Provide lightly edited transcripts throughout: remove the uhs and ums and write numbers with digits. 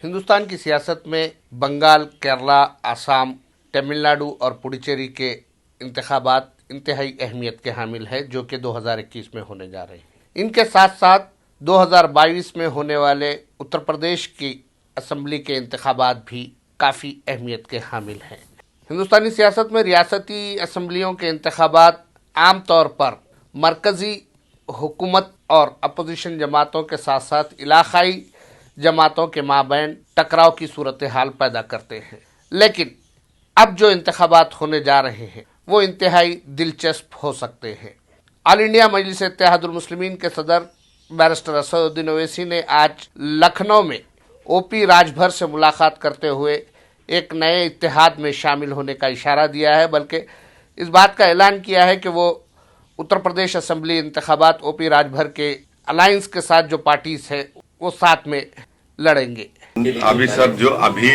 ہندوستان کی سیاست میں بنگال، کیرلا، آسام، تمل ناڈو اور پڈوچیری کے انتخابات انتہائی اہمیت کے حامل ہیں جو کہ 2021 میں ہونے جا رہے ہیں۔ ان کے ساتھ ساتھ 2022 میں ہونے والے اتر پردیش کی اسمبلی کے انتخابات بھی کافی اہمیت کے حامل ہیں۔ ہندوستانی سیاست میں ریاستی اسمبلیوں کے انتخابات عام طور پر مرکزی حکومت اور اپوزیشن جماعتوں کے ساتھ ساتھ علاقائی جماعتوں کے مابین ٹکراؤ کی صورتحال پیدا کرتے ہیں، لیکن اب جو انتخابات ہونے جا رہے ہیں وہ انتہائی دلچسپ ہو سکتے ہیں۔ آل انڈیا مجلس اتحاد المسلمین کے صدر بیرسٹر اسد الدین اویسی نے آج لکھنؤ میں او پی راج بھر سے ملاقات کرتے ہوئے ایک نئے اتحاد میں شامل ہونے کا اشارہ دیا ہے، بلکہ اس بات کا اعلان کیا ہے کہ وہ اتر پردیش اسمبلی انتخابات او پی راج بھر کے الائنس کے ساتھ جو پارٹیز ہیں وہ ساتھ میں لڑیں گے۔ ابھی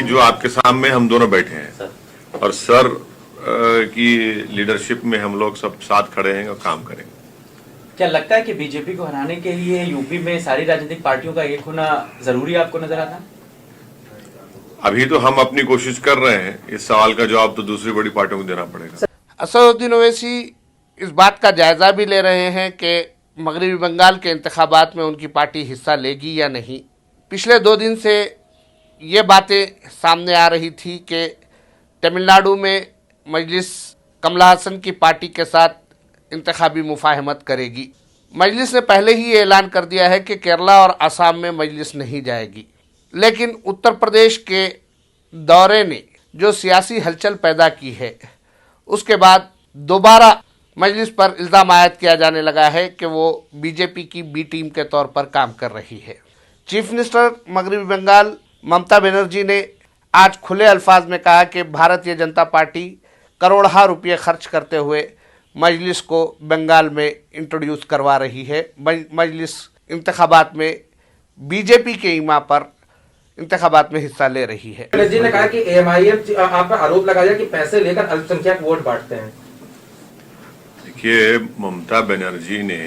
جو آپ کے سامنے ہم دونوں بیٹھے ہیں اور سر کی لیڈرشپ میں ہم لوگ سب ساتھ کھڑے ہیں اور کام کریں گے۔ کیا لگتا ہے کہ بی جے پی کو ہرانے کے لیے یو پی میں ساری راجنیتک پارٹیوں کا ایک ہونا ضروری آپ کو نظر آتا ہے؟ ابھی تو ہم اپنی کوشش کر رہے ہیں، اس سوال کا جواب تو دوسری بڑی پارٹیوں کو دینا پڑے گا۔ اسد الدین اویسی اس بات کا جائزہ بھی لے رہے ہیں کہ مغربی بنگال کے انتخابات میں ان کی پارٹی حصہ لے گی یا نہیں۔ پچھلے 2 دن سے یہ باتیں سامنے آ رہی تھی کہ تمل ناڈو میں مجلس کملا ہاسن کی پارٹی کے ساتھ انتخابی مفاہمت کرے گی۔ مجلس نے پہلے ہی اعلان کر دیا ہے کہ کیرلا اور آسام میں مجلس نہیں جائے گی، لیکن اتر پردیش کے دورے نے جو سیاسی ہلچل پیدا کی ہے اس کے بعد دوبارہ مجلس پر الزام عائد کیا جانے لگا ہے کہ وہ بی جے پی کی بی ٹیم کے طور پر کام کر رہی ہے۔ چیف منسٹر مغربی بنگال ممتا بنرجی نے آج کھلے الفاظ میں کہا کہ بھارتیہ جنتا پارٹی کروڑہا روپے خرچ کرتے ہوئے مجلس کو بنگال میں انٹروڈیوس کروا رہی ہے۔ مجلس انتخابات میں بی جے پی کے ایما پر انتخابات میں حصہ لے رہی ہے۔ بنرجی نے کہا کہ AMIM آپ پر آروپ لگایا کہ پیسے لے کر الپ سنکھیک ووٹ بانٹتے ہیں۔ دیکھیے، ممتا بنرجی نے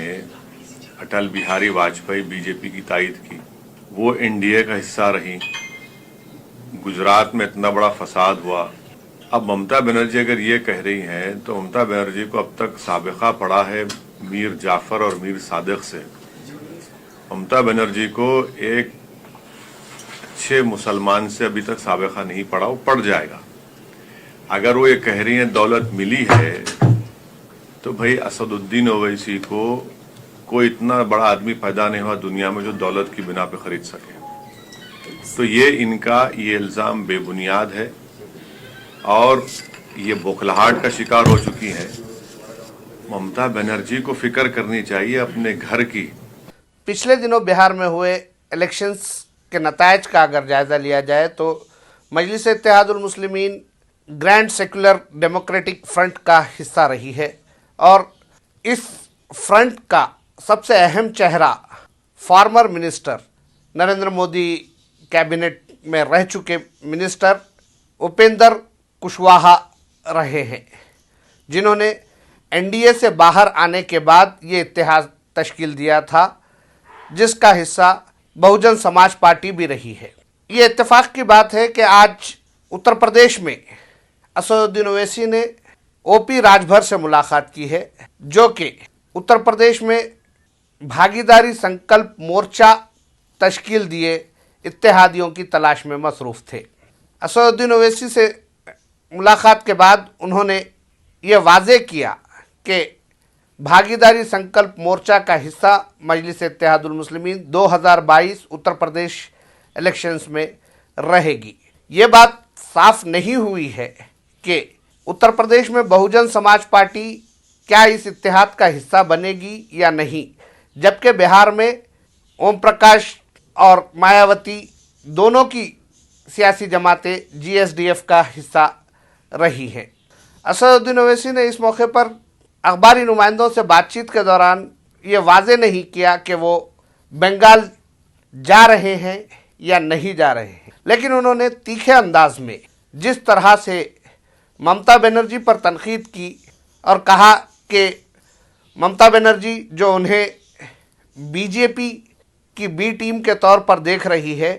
اٹل بہاری واجپئی بی جے پی کی تائید کی، وہ این ڈی اے کا حصہ رہی، گجرات میں اتنا بڑا فساد ہوا۔ اب ممتا بنرجی اگر یہ کہہ رہی ہیں تو ممتا بنرجی کو اب تک سابقہ پڑا ہے میر جعفر اور میر صادق سے۔ ممتا بنرجی کو ایک اچھے مسلمان سے ابھی تک سابقہ نہیں پڑا، وہ پڑ جائے گا۔ اگر وہ یہ کہہ رہی ہیں دولت ملی ہے تو بھائی اسد الدین اویسی کو کوئی اتنا بڑا آدمی پیدا نہیں ہوا دنیا میں جو دولت کی بنا پہ خرید سکے، تو یہ ان کا یہ الزام بے بنیاد ہے اور یہ بوکھلاہٹ کا شکار ہو چکی ہے۔ ممتا بنرجی کو فکر کرنی چاہیے اپنے گھر کی۔ پچھلے دنوں بہار میں ہوئے الیکشنز کے نتائج کا اگر جائزہ لیا جائے تو مجلس اتحاد المسلمین گرینڈ سیکولر ڈیموکریٹک فرنٹ کا حصہ رہی ہے، اور اس فرنٹ کا سب سے اہم چہرہ farmer minister Narendra Modi cabinet میں رہ چکے منسٹر اپیندر کشواہا رہے ہیں، جنہوں نے این ڈی اے سے باہر آنے کے بعد یہ اتحاد تشکیل دیا تھا جس کا حصہ بہوجن سماج پارٹی بھی رہی ہے۔ یہ اتفاق کی بات ہے کہ آج اتر پردیش میں اسد الدین اویسی نے او پی راج بھر سے ملاقات کی ہے، جو کہ اتر پردیش میں بھاگیداری سنکلپ مورچہ تشکیل دیے اتحادیوں کی تلاش میں مصروف تھے۔ اسد الدین اویسی سے ملاقات کے بعد انہوں نے یہ واضح کیا کہ بھاگیداری سنکلپ مورچہ کا حصہ مجلس اتحاد المسلمین 2022 اتر پردیش الیکشنز میں رہے گی۔ یہ بات صاف نہیں ہوئی ہے کہ اتر پردیش میں بہوجن سماج پارٹی کیا اس اتحاد کا حصہ بنے گی یا نہیں، جبکہ بہار میں اوم پرکاش اور مایاوتی دونوں کی سیاسی جماعتیں جی ایس ڈی ایف کا حصہ رہی ہیں۔ اسد الدین اویسی نے اس موقع پر اخباری نمائندوں سے بات چیت کے دوران یہ واضح نہیں کیا کہ وہ بنگال جا رہے ہیں یا نہیں جا رہے ہیں، لیکن انہوں نے تیکھے انداز میں جس طرح سے ممتا بنرجی پر تنقید کی اور کہا کہ ممتا بنرجی جو انہیں بی جے پی کی بی ٹیم کے طور پر دیکھ رہی ہے،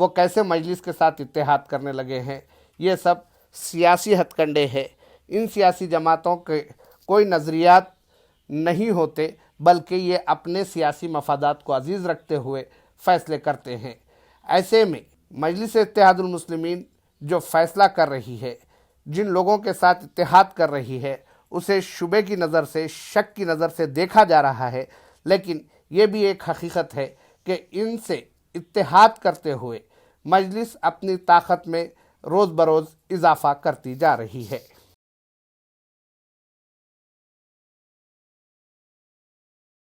وہ کیسے مجلس کے ساتھ اتحاد کرنے لگے ہیں، یہ سب سیاسی ہتھ کنڈے ہیں۔ ان سیاسی جماعتوں کے کوئی نظریات نہیں ہوتے، بلکہ یہ اپنے سیاسی مفادات کو عزیز رکھتے ہوئے فیصلے کرتے ہیں۔ ایسے میں مجلس اتحاد المسلمین جو فیصلہ کر رہی ہے، جن لوگوں کے ساتھ اتحاد کر رہی ہے، اسے شبے کی نظر سے، شک کی نظر سے دیکھا جا رہا ہے، لیکن یہ بھی ایک حقیقت ہے کہ ان سے اتحاد کرتے ہوئے مجلس اپنی طاقت میں روز بروز اضافہ کرتی جا رہی ہے۔